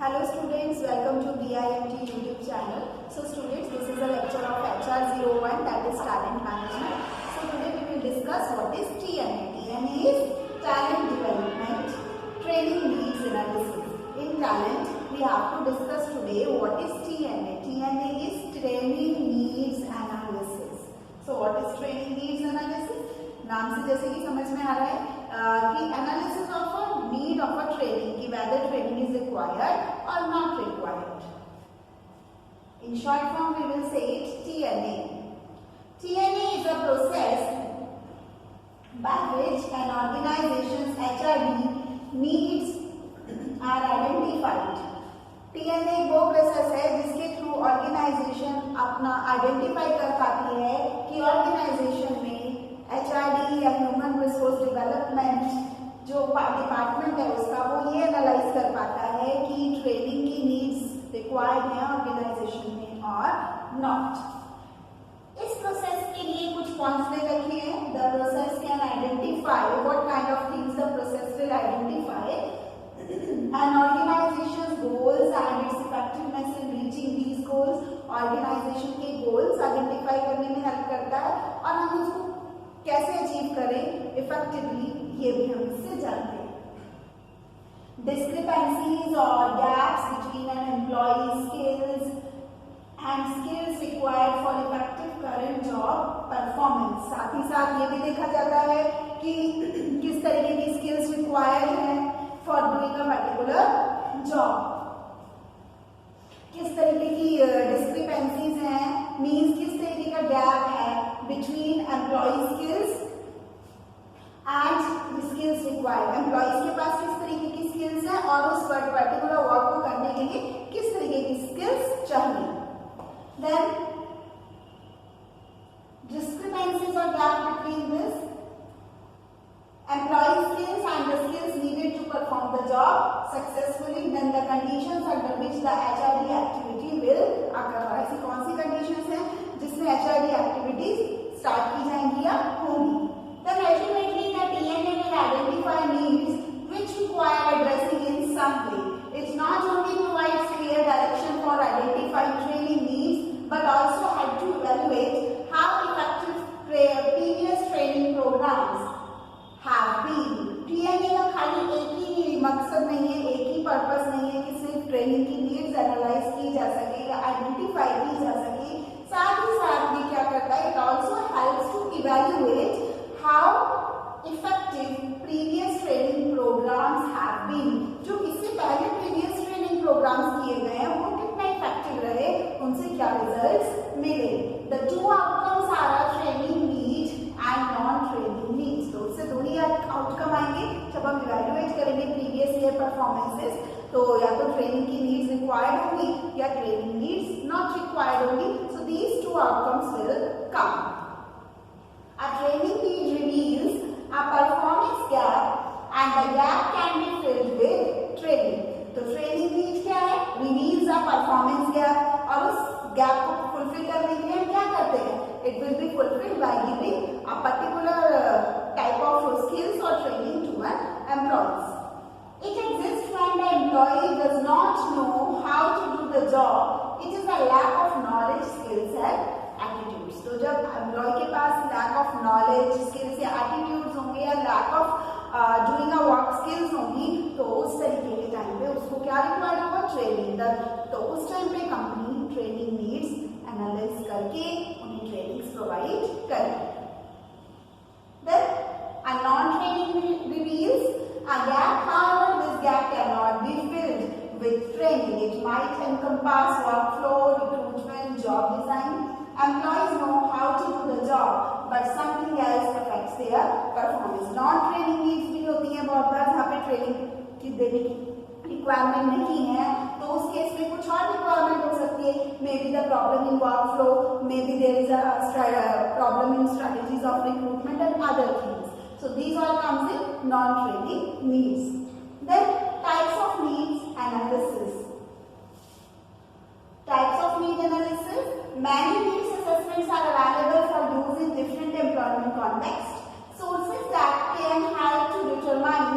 Hello students, welcome to BIMT YouTube channel. So students, this is a lecture of HR01, that is talent management. So today we will discuss what is TNA. TNA is talent development, training needs analysis. In talent, we have to discuss today what is TNA. TNA is training needs analysis. So what is training needs analysis? नाम से जैसे कि समझ में आ रहा है कि analysis of a need of a training कि वेदर ट्रेनिंग इज रिक्वायर्ड और not required. In short form we will say it TNA. TNA is a process by which an organization's HRD needs are identified. TNA वो process है जिसके through organisation अपना identify कर पाती है कि organisation में HRD या ह्यूमन रिसोर्स डेवलपमेंट जो डिपार्टमेंट है उसका वो ये एनालाइज कर पाता है कि ट्रेनिंग की नीड्स रिक्वायर्ड है ऑर्गेनाइजेशन में और नॉट. इस प्रोसेस के लिए कुछ पॉइंट्स दे रखे हैं. The process can identify what kind of things the process will identify an organization's goals and its effectiveness in reaching these goals. Organization के गोल्स आइडेंटिफाई करने में हेल्प करता है और हम उसको कैसे अचीव करें इफेक्टिवली ये भी हम इससे जानते हैं. डिस्क्रिपेंसीज और gaps between an employee skills and skills required for effective current job performance. साथ ही साथ ये भी देखा जाता है कि किस तरीके की स्किल्स रिक्वायर्ड है for doing a particular job. किस तरीके की डिस्क्रिपेंसीज हैं, मीन्स किस तरीके का गैप है between employee skills and skills required. Employees के पास किस तरीके की स्किल्स है और उस पर्टिकुलर वर्क को करने के लिए किस तरीके की स्किल्स चाहिए. देन डिस्क्रिपेंसीज और gap between this employee skills and the skills needed to perform the job successfully, then the conditions under which the HRD activity will occur. ऐसी कौन सी conditions हैं जिसमें HRD activities start की जाएंगी या होंगी. Then ultimately the TNA will identify needs which require addressing in some way. It not only provides clear direction for identifying training needs but also help to evaluate how effective previous training programs have been. TNA का खाली एक ही मकसद नहीं है, एक ही purpose नहीं है कि सिर्फ ट्रेनिंग की नीड्स एनालाइज की जा सके या आइडेंटिफाई की जा सके. साथ ही साथ ये क्या करता है, it also helps to evaluate how effective previous training programs have been. जो इससे पहले प्रीवियस ट्रेनिंग प्रोग्राम्स किए गए हैं वो कितना इफेक्टिव रहे, उनसे क्या रिजल्ट्स मिले. The two outcomes are training needs and non training needs. तो उससे दो ही आउटकम आएंगे जब हम इवैल्यूएट करेंगे प्रीवियस ईयर परफॉर्मेंसेस. तो या तो ट्रेनिंग की नीड्स रिक्वायर्ड होंगी या ट्रेनिंग नीड्स नॉट रिक्वायर्ड होंगी. So these two outcomes will come. A training need reveals a performance gap and the gap can be filled with training. तो training need क्या है, रिवील्स अ परफॉर्मेंस गैप और उस gap को fulfil करने के लिए हम क्या करते हैं, it will be fulfilled by giving a particular type of skills और training to an employees. It exists when the employee does not know how to do the job. It is a lack of knowledge, skills and attitudes. तो जब employ के पास lack of knowledge, skills या attitudes होंगे या lack of doing a work skills होंगी तो उस तरीके के टाइम पे उसको क्या रिक्वायर्ड होगा, ट्रेनिंग. तो उस टाइम पे कंपनी ट्रेनिंग नीड्स एनालाइज करके उन्हें ट्रेनिंग्स प्रोवाइड करें. Then a non-training reveals a gap. However, this gap cannot be filled with training. It might encompass workflow, recruitment, job design. Employees know how to do the job, but something else affects their performance. Non-training needs भी होती हैं बहुत बार जहाँ पे training की देने की requirement नहीं है, तो उस केस में कुछ और रिक्वायरमेंट हो सकती है. May be the problem in workflow, may be there is a problem in strategies of recruitment and other things. So these all comes in non-training needs. Then types of needs analysis. Types of need analysis. Many needs assessments are available for use in different employment contexts. Sources that can help to determine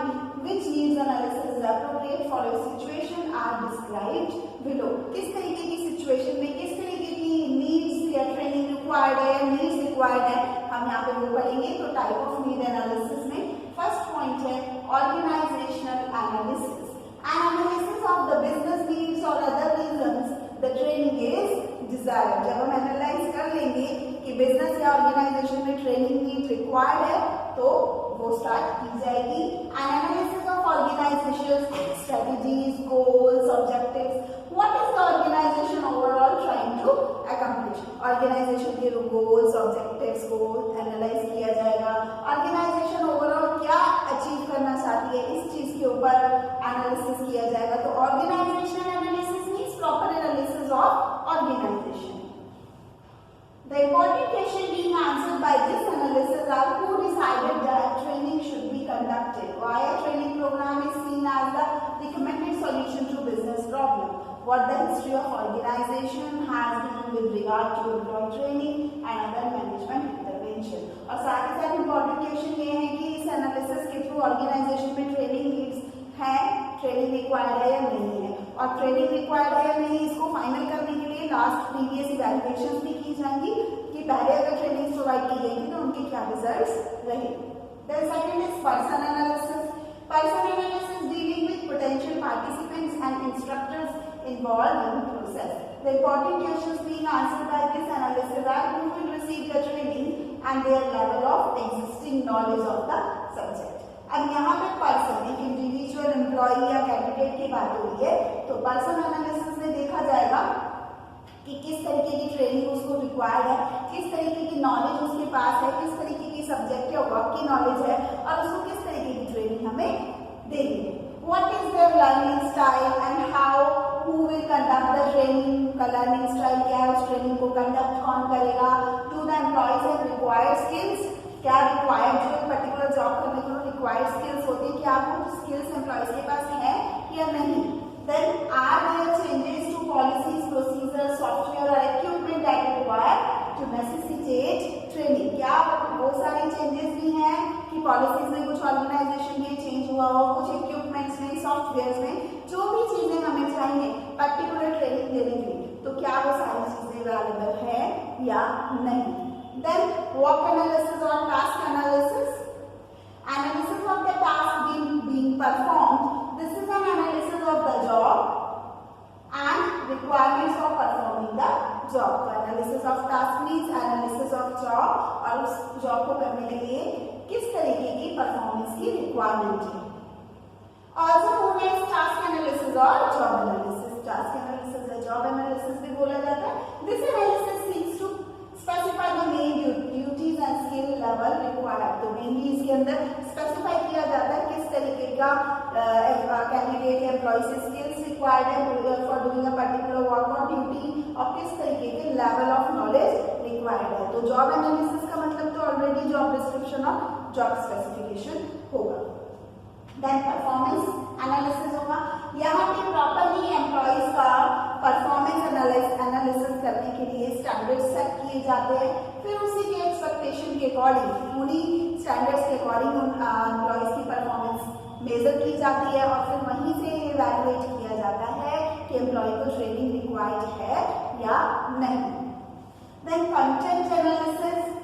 which needs analysis is appropriate for your situation are discussed described below. किस तरीके की situation में किस तरीके की needs या training required है या नीड्स रिक्वायर्ड है, हम यहाँ पे वो पढ़ेंगे। तो टाइप ऑफ नीड एनालिसिस में फर्स्ट पॉइंट है organisational analysis, analysis of the business needs और other reasons the training is desired. जब हम एनालाइज कर लेंगे कि बिजनेस या ऑर्गेनाइजेशन में ट्रेनिंग नीड रिक्वायर्ड है तो वो स्टार्ट की जाएगी। An analysis of organization strategies, goals, objectives, what is the organization overall trying to accomplish. Organization के गोल्स, ऑब्जेक्टिव्स को एनालाइज किया जाएगा। ऑर्गेनाइजेशन ओवरऑल क्या अचीव करना चाहती है इस चीज के ऊपर एनालिसिस किया जाएगा। तो organization analysis means proper analysis of organization. The important question being answered by this analysis are who decided that training should be conducted, why a training program is seen as the recommended solution to business problem, what the history of organization has been with regard to employee training and other management intervention। और साथ ही साथ important question ये है कि इस analysis के through organization में training needs है, ट्रेनिंग रिक्वायर्ड है या नहीं है, और ट्रेनिंग रिक्वायर्ड है या नहीं इसको फाइनल करने के लिए लास्ट प्रीवियस इवैल्यूएशंस भी की जाएंगी कि पहले अगर ट्रेनिंग प्रोवाइड की गई थी तो उनके क्या रिजल्ट्स रहे। Then second is person analysis. Person analysis dealing with potential participants and instructors involved in the process. The important questions being answered by this analysis are who will receive the training and their level of existing knowledge of the subject. अब यहाँ पे person, एक individual employee या candidate की बात हो रही है, तो पर्सन एनालिसिस में देखा जाएगा कि किस तरीके की ट्रेनिंग उसको रिक्वायर्ड है, किस तरीके की नॉलेज उसके पास है, किस तरीके की सब्जेक्ट या वर्क की नॉलेज है और उसको किस तरीके की ट्रेनिंग हमें देनी है। What is their learning style and how who will conduct the training, का लर्निंग स्टाइल क्या है, उस ट्रेनिंग को कंडक्ट कौन करेगा। Do the employees have required skills, क्या रिक्वायर्ड जो पर्टिकुलर जॉब करने के लिए रिक्वायर्ड स्किल्स होती है, क्या वो स्किल्स एम्प्लॉइज के पास है या नहीं। Then are there changes to policies, procedure, software और equipment that require to necessitate training. क्या वो सारे चेंजेस भी हैं कि पॉलिसीज में कुछ ऑर्गेनाइजेशन में चेंज हुआ हो, कुछ इक्विपमेंट्स में, सॉफ्टवेयर में, जो भी चीजें हमें चाहिए पर्टिकुलर ट्रेनिंग देने के लिए, तो क्या वो सारी चीजें अवेलेबल है या नहीं। Then work analysis or task analysis, analysis of the task being performed. This is an analysis of the job and requirements of performing the job. तो analysis of task means analysis of job और उस job को करने के लिए किस तरीके की performance की requirement है। Also known as task analysis or job analysis. Task analysis या job analysis भी बोला जाता है। This analysis seeks to specify the main duties and skill level required। तो मेनली इसके अंदर स्पेसिफाई किया जाता है किस तरीके का कैंडिडेट या एम्प्लॉय से स्किल्स रिक्वायर्ड है for doing a particular work और ड्यूटी और किस तरीके के लेवल ऑफ नॉलेज रिक्वायर्ड है। तो जॉब एनालिसिस का मतलब तो ऑलरेडी जॉब डिस्क्रिप्शन और जॉब स्पेसिफिकेशन होगा। देन परफॉर्मेंस एनालिसिस होगा, यहाँ पे प्रॉपरली एम्प्लॉइज का परफॉर्मेंस एनालिसिस करने के लिए स्टैंडर्ड्स सेट किए जाते हैं, फिर उसी के एक्सपेक्टेशन के अकॉर्डिंग उन्हीं स्टैंडर्ड्स के अकॉर्डिंग उन एम्प्लॉइज की परफॉर्मेंस मेजर की जाती है और फिर वहीं से इवैल्यूएट किया जाता है कि एम्प्लॉय को ट्रेनिंग रिक्वायर्ड है या नहीं। Then content analysis,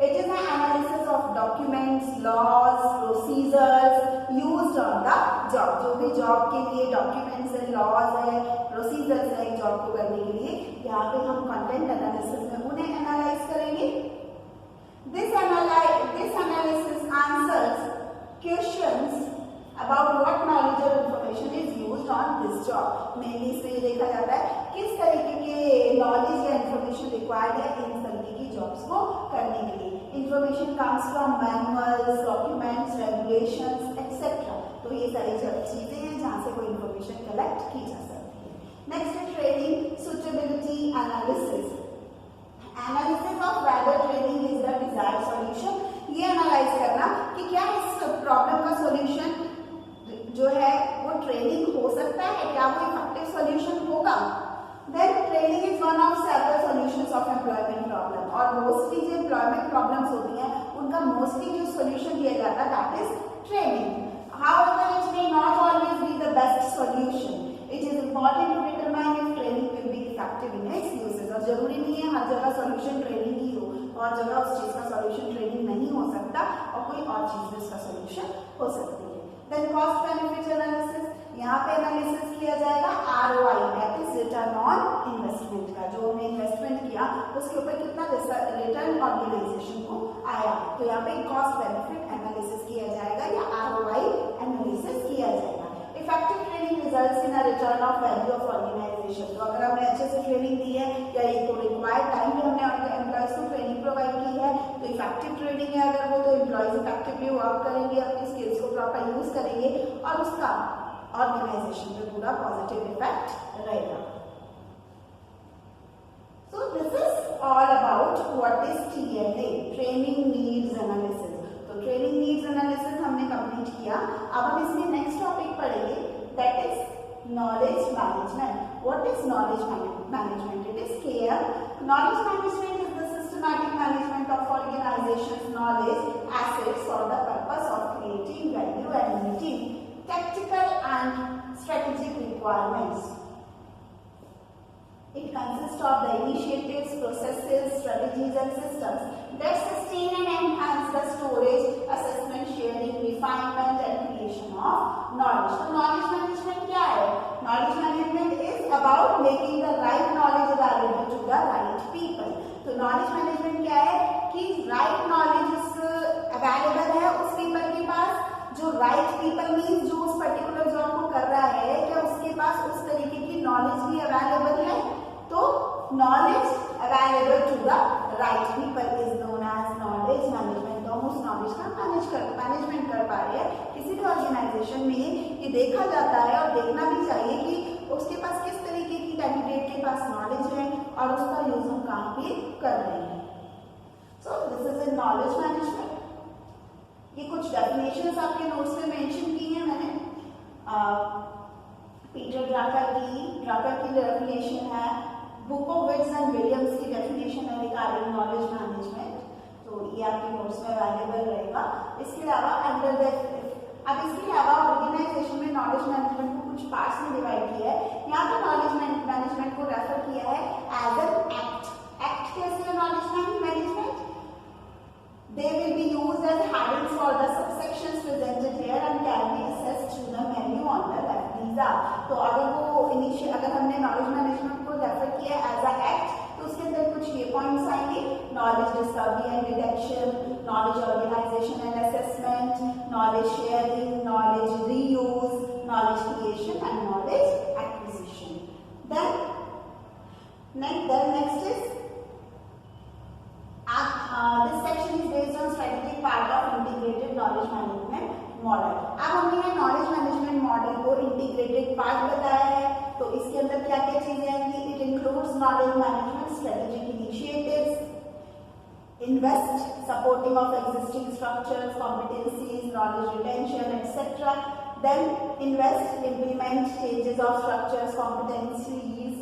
it is an analysis of documents, laws, procedures used on the job। जो भी जॉब के लिए डॉक्यूमेंट्स है, लॉज है, प्रोसीजर्स है जॉब को करने के लिए, यहाँ पे हम कंटेंट एनालिसिस में उन्हें एनालाइज करेंगे। This analysis answers questions about what knowledge or information is used on this job। Mainly इसमें ये देखा जाता है किस तरीके के नॉलेज या इंफॉर्मेशन रिक्वायर्ड है इन तरीके की जॉब्स को करने के लिए। Information comes from manuals, documents, regulations etcetera. तो ये सारी चीजें हैं जहाँ से कोई इंफॉर्मेशन कलेक्ट की जा सकती है। नेक्स्ट है training suitability analysis, analysis of whether training is the desired solution. ये एनालाइज करना कि क्या इस प्रॉब्लम का सॉल्यूशन जो है वो ट्रेनिंग हो सकता है, क्या वो इफेक्टिव सॉल्यूशन होगा। Then training is one of several solutions of employment problem. और मोस्टली जो एम्प्लॉयमेंट प्रॉब्लम्स होती हैं उनका मोस्टली जो सॉल्यूशन दिया जाता है that is training. However it may not always be the best solution. It is important हर जगह सॉल्यूशन ट्रेनिंग ही हो, और जगह उस चीज का सॉल्यूशन ट्रेनिंग नहीं हो सकता और कोई और चीज भी उसका सॉल्यूशन हो सकती है। देन कॉस्ट बेनिफिट एनालिसिस, यहाँ पे एनालिसिस किया जाएगा ROI that is return on investment का, जो हमने इन्वेस्टमेंट किया उसके ऊपर कितना रिटर्न ऑर्गेनाइजेशन को आया। तो यहाँ पे कॉस्ट बेनिफिट एनालिसिस किया जाएगा या ROI एनालिसिस किया जाएगा। Effective training results in a return of value of organization, तो अगर हमने अच्छे से ट्रेनिंग दी है या ये तो रिक्वायर्ड टाइम में हमने एम्प्लॉयज को ट्रेनिंग प्रोवाइड की है, तो इफेक्टिव ट्रेनिंग है अगर वो, तो एम्प्लॉयज इफेक्टिवली वर्क करेंगे, अपनी स्किल्स को प्रॉपर यूज करेंगे और उसका ऑर्गेनाइजेशन पे पूरा पॉजिटिव इफेक्ट रहेगा। So this is all about what is TNA, training needs analysis. तो ट्रेनिंग नीड्स एनालिसिस हमने कंप्लीट किया। अब हम इसमें नेक्स्ट टॉपिक पढ़ेंगे that is knowledge management. What is knowledge management? It is KM। Knowledge management is the systematic management of organisations knowledge assets for the purpose of creating value and meeting tactical and strategic requirements. It consists of the initiatives, processes, strategies and systems that sustain and enhance the storage, assessment, sharing, refinement and creation of knowledge. So knowledge management क्या है? Knowledge management is about making the right knowledge available to the right people. तो knowledge management क्या है कि right knowledge available है उस people के पास, जो राइट पीपल मीन्स जो उस पर्टिकुलर जॉब को कर रहा है, क्या उसके पास उस तरीके की नॉलेज भी अवेलेबल है? तो knowledge available to the right people is known as knowledge management. तो हम उस नॉलेज का मैनेजमेंट कर पा रहे हैं। किसी भी ऑर्गेनाइजेशन में ये देखा जाता है और देखना भी चाहिए कि उसके पास किस तरीके की कैंडिडेट के पास नॉलेज है और उसका यूज हम कहाँ पे कर रहे हैं। So this is in knowledge management. ये कुछ डेफिनेशंस आपके नोट्स में मेंशन की हैं मैंने। पीटर ड्रकर की डेफिनेशन है, बुकोविट्ज एंड विलियम्स की डेफिनेशन है रिगार्डिंग नॉलेज मैनेजमेंट। तो ये आपके नोट्स में अवेलेबल रहेगा। इसके अलावा अब इसके अलावा ऑर्गेनाइजेशन में नॉलेज मैनेजमेंट को कुछ पार्ट्स में डिवाइड किया है। यहाँ पे नॉलेज मैनेजमेंट को रेफर किया है एज एन एक्ट। एक्ट कैसे है knowledge management? They will be used as headings for the subsections presented here and can be accessed through the menu on the left. These are, तो अगर हमने knowledge management को refer किया as a act, तो उसके अंदर कुछ ये पॉइंट्स आएंगे: knowledge discovery and detection, knowledge organization and assessment, knowledge sharing, knowledge reuse, knowledge creation and knowledge acquisition. Then next is this section is based on strategic part of integrated knowledge management model. अब हमने ये knowledge management model को integrated part बताया है, तो इसके अंदर क्या क्या चीजें आएंगी? It includes knowledge management strategic initiatives, invest, supporting of existing structures, competencies, knowledge retention, etc. Then invest, implement changes of structures, competencies,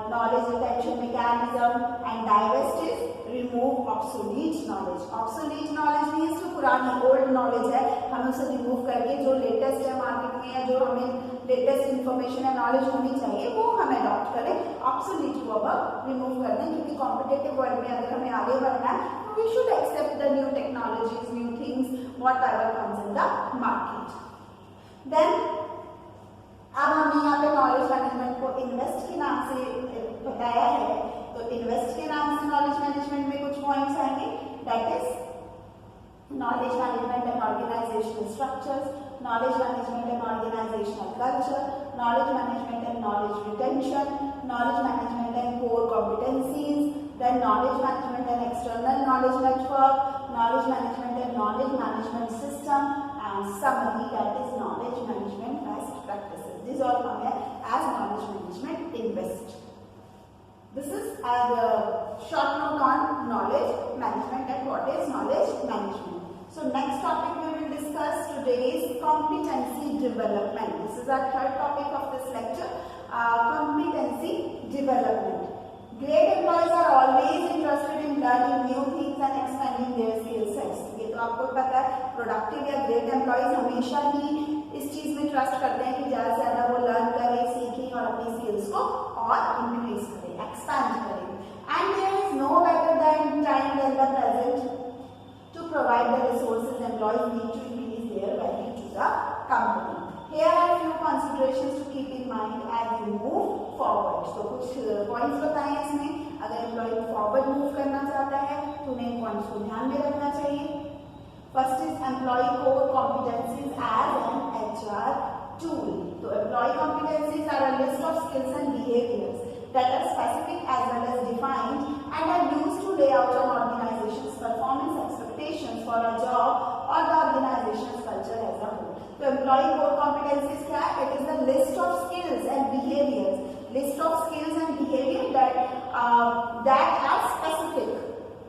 knowledge retention mechanism, and divest is remove obsolete knowledge. Obsolete knowledge means जो पुरानी old knowledge है, हमें उसे remove करके जो latest है market में या जो हमें latest information या knowledge होनी चाहिए वो हम adopt करें। obsolete को अब remove कर दें, क्योंकि competitive world में अगर हमें आगे बढ़ना है we should accept the new technologies, new things, whatever comes in the market. Then अब हमने यहाँ पे नॉलेज मैनेजमेंट को इन्वेस्ट के नाम से बताया है, तो इन्वेस्ट के नाम से नॉलेज मैनेजमेंट में कुछ पॉइंट्स आएंगे that is knowledge management and organizational structures, knowledge management and organizational culture, knowledge management and knowledge retention, knowledge management and core competencies, then knowledge management and external knowledge network, knowledge management and knowledge management system, and summary that is knowledge management best practices. These all come here as knowledge management invest. This is a short note on knowledge management and what is knowledge management. So next topic we will discuss today is competency development. This is our third topic of this lecture, competency development. Great employees are always interested in learning new things and expanding their skill sets. ये तो आपको पता है, productive या great employees हमेशा ही इस चीज में ट्रस्ट करते हैं कि ज़्यादा से ज़्यादा वो लर्न करें, सीखें और अपनी स्किल्स को और इंक्रीज करें, एक्सपैंड करें। considerations to keep in mind as you move forward. तो कुछ points बताए हैं इसमें. अगर एम्प्लॉय फॉरवर्ड मूव करना चाहता है तो उन्हें पॉइंट्स को ध्यान में रखना चाहिए. First is employee core competencies as an HR tool. So employee competencies are a list of skills and behaviors that are specific as well as defined and are used to lay out an organization's performance expectations for a job or the organization's culture as a whole. So employee core competencies क्या है? It is the list of skills and behaviors. List of skills and behavior that are specific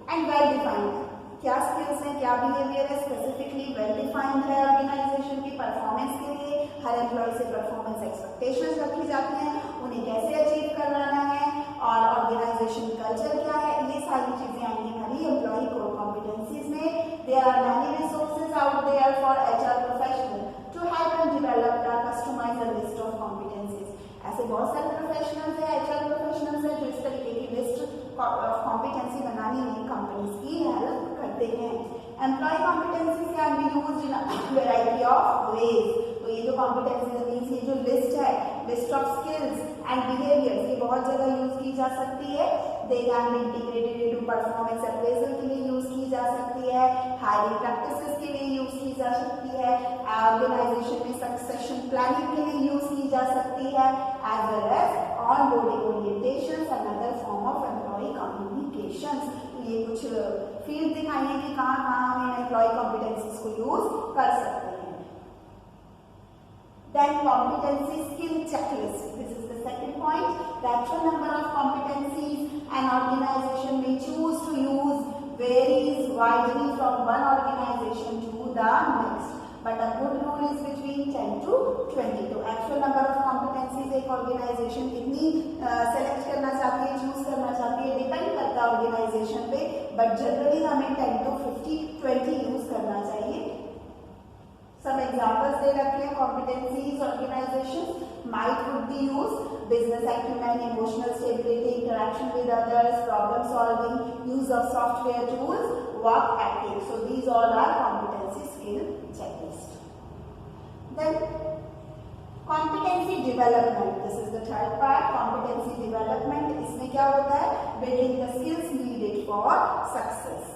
and well defined. क्या skills हैं, क्या behaviour है, specifically well defined है organisation की performance के लिए. हर एम्प्लॉय से परफॉर्मेंस एक्सपेक्टेशंस रखी जाती हैं, उन्हें कैसे अचीव करवाना है और ऑर्गेनाइजेशन कल्चर क्या है. ये सारी चीजें आएंगी हमारी एम्प्लॉय कोर कॉम्पिटेंसीज में. There are many resources out there for HR professional to help and develop the customized list of competencies. ऐसे बहुत सारे प्रोफेशनल्स हैं, HR प्रोफेशनल्स हैं जो इस तरीके की लिस्ट ऑफ कॉम्पिटेंसी बनाने में कंपनीज की हेल्प करते हैं. Employee competencies can be used in a variety of ways. तो ये जो कॉम्पिटेंसीज मींस ये जो लिस्ट है, list of skills and behaviours, ये बहुत जगह यूज की जा सकती है. They can be integrated into performance appraisal के लिए यूज की जा सकती है, हायरिंग प्रैक्टिसेस के लिए यूज की जा सकती है, ऑर्गेनाइजेशन में सक्सेशन प्लानिंग के लिए यूज की जा सकती है, as well as onboarding orientations and other form of employee communications. ये कुछ फील्ड दिखाई है कि कहाँ हम एम्प्लॉय कॉम्पिटेंसीज को यूज कर सकते हैं. Then competency skill checklist. This is the second point. The actual number of competencies an organization may choose to use varies widely from one organization to the next. But a good rule is between 10 to 20. तो actual number of competencies एक organization कितनी select करना चाहती है, choose करना चाहती है, depend करता है organization पे. But generally हमें 10 to 20 use करना चाहिए. Some examples they रखे हैं. Competencies organizations might would be used: business acumen, emotional stability, interaction with others, problem solving, use of software tools, work ethic. So these all are competency skill checklist. Then competency development. This is the third part. Competency development. इसमें क्या होता है? Building the skills needed for success.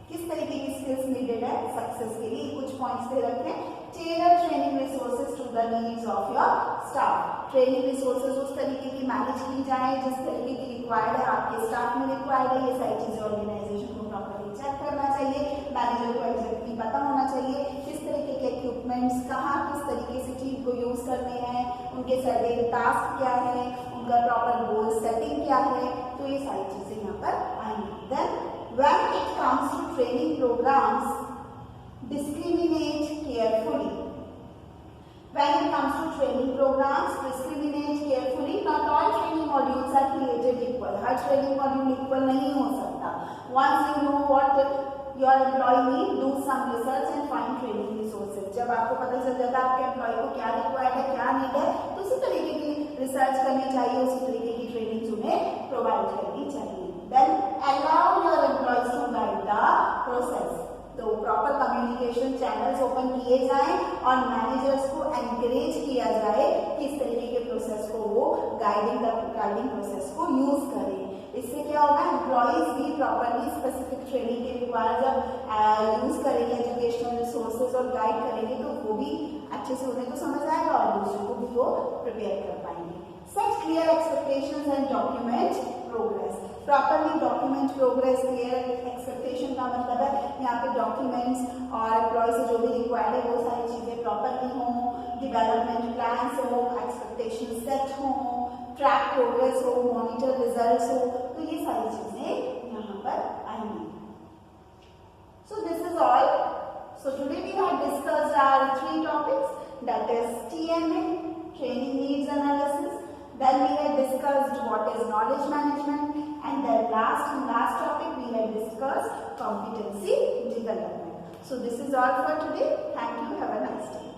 किस तरीके की skills needed है success के लिए, कुछ पॉइंट्स दे रखे हैं. Tailor training resources to the needs of your staff. Training resources उस तरीके की मैनेज की जाए जिस तरीके की रिक्वायर्ड है, आपके स्टाफ में रिक्वायर्ड है. ये सारी चीजें ऑर्गेनाइजेशन को प्रॉपर्ली चेक करना चाहिए. मैनेजर को एग्जैक्टली पता होना चाहिए किस तरीके के इक्विपमेंट्स कहाँ किस तरीके से चीज को यूज करने हैं, उनके सर्टेन टास्क क्या है, उनका प्रॉपर गोल सेटिंग क्या है. तो ये सारी चीजें यहाँ पर आएंगी. Then when it comes to training programs, discriminate carefully. When it comes to training programs, discriminate carefully. Not all training modules are created equal. Her training module equal नहीं हो सकता. Once you know what your employee need, do some research and find training resources. जब आपको पता चल जाता है आपके एम्प्लॉय को क्या रिक्वायर्ड है, क्या नीड है, तो उसी तरीके की रिसर्च करनी चाहिए, उसी तरीके की ट्रेनिंग उन्हें प्रोवाइड करनी चाहिए. Then allow your employees to guide the process. तो प्रॉपर कम्युनिकेशन चैनल्स ओपन किए जाएं और मैनेजर्स को एनकरेज किया जाए कि इस तरीके के प्रोसेस को वो गाइडिंग प्रोसेस को यूज करें. इससे क्या होगा, एम्प्लॉयज भी प्रॉपरली स्पेसिफिक ट्रेनिंग के रिक्वायर जब यूज करेंगे, एजुकेशनल रिसोर्सेज और गाइड करेंगे तो वो भी अच्छे से उन्हें तो समझ आएगा और दूसरों को भी वो प्रिपेयर कर पाएंगे. Set clear expectations and document progress. Properly document progress. Clear expectation का मतलब है यहाँ पे documents और employee से जो भी required है वो सारी चीजें properly हों, development plans हो, expectations set हो, track progress हो, monitor results हो, तो ये सारी चीजें यहाँ पर आएंगी. So this is all. So today we have discussed our 3 topics, that is TNA, training needs analysis. Then we had discussed what is knowledge management, and then last topic we had discussed competency development. So this is all for today. Thank you. Have a nice day.